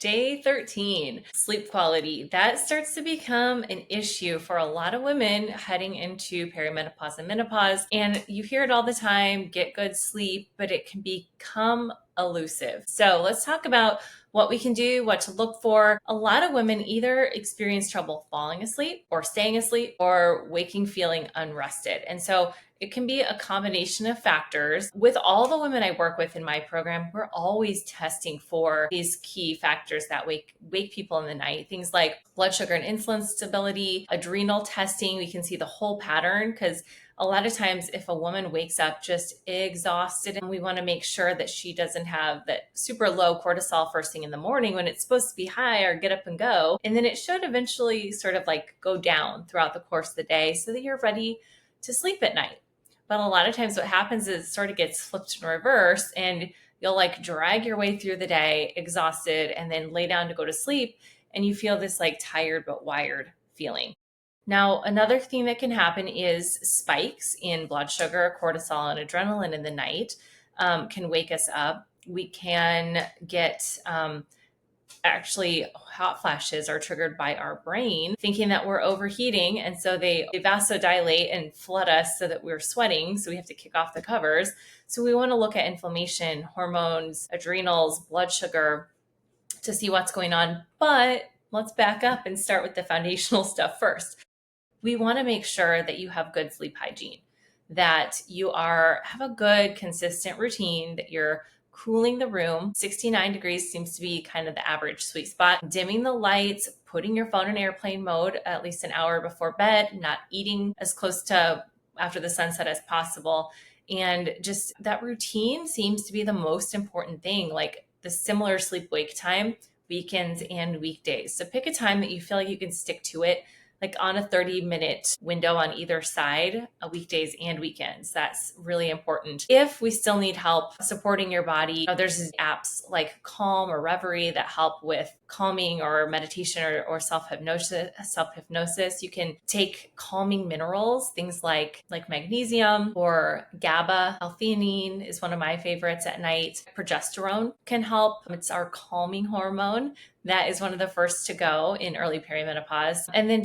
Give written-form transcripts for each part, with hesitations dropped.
Day 13, sleep quality. That starts to become an issue for a lot of women heading into perimenopause and menopause. And you hear it all the time, get good sleep, but it can become elusive. So let's talk about what we can do, what to look for. A lot of women either experience trouble falling asleep or staying asleep or waking feeling unrested. And so it can be a combination of factors. With all the women I work with in my program, we're always testing for these key factors that wake people in the night. Things like blood sugar and insulin stability, adrenal testing. We can see the whole pattern because a lot of times if a woman wakes up just exhausted, and we want to make sure that she doesn't have that super low cortisol first thing in the morning when it's supposed to be high or get up and go. And then it should eventually sort of like go down throughout the course of the day so that you're ready to sleep at night. But a lot of times what happens is it sort of gets flipped in reverse and you'll like drag your way through the day exhausted and then lay down to go to sleep and you feel this like tired but wired feeling. Now, another thing that can happen is spikes in blood sugar, cortisol, and adrenaline in the night can wake us up. We can get actually hot flashes are triggered by our brain thinking that we're overheating. And so they vasodilate and flood us so that we're sweating. So we have to kick off the covers. So we want to look at inflammation, hormones, adrenals, blood sugar to see what's going on. But let's back up and start with the foundational stuff first. We want to make sure that you have good sleep hygiene, that you have a good consistent routine, that you're cooling the room. 69 degrees seems to be kind of the average sweet spot. Dimming the lights, putting your phone in airplane mode at least an hour before bed, not eating as close to after the sunset as possible. And just that routine seems to be the most important thing, like the similar sleep wake time, weekends and weekdays. So pick a time that you feel like you can stick to it, like on a 30-minute window on either side, weekdays and weekends. That's really important. If we still need help supporting your body, there's these apps like Calm or Reverie that help with calming or meditation or self-hypnosis. You can take calming minerals, things like magnesium or GABA. L-theanine is one of my favorites at night. Progesterone can help. It's our calming hormone. That is one of the first to go in early perimenopause. And then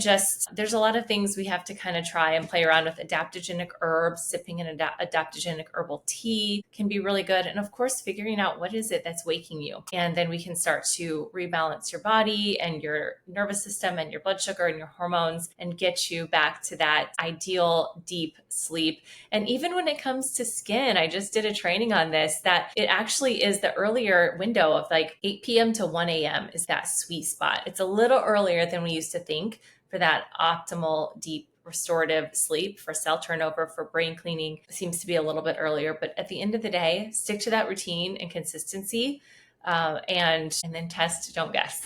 there's a lot of things we have to kind of try and play around with. Adaptogenic herbs, sipping an adaptogenic herbal tea can be really good. And of course, figuring out what is it that's waking you. And then we can start to rebalance your body and your nervous system and your blood sugar and your hormones and get you back to that ideal deep sleep. And even when it comes to skin, I just did a training on this, that it actually is the earlier window of like 8 p.m. to 1 a.m. is that sweet spot. It's a little earlier than we used to think for that optimal deep restorative sleep, for cell turnover, for brain cleaning. It seems to be a little bit earlier, but at the end of the day, stick to that routine and consistency, and then test, don't guess.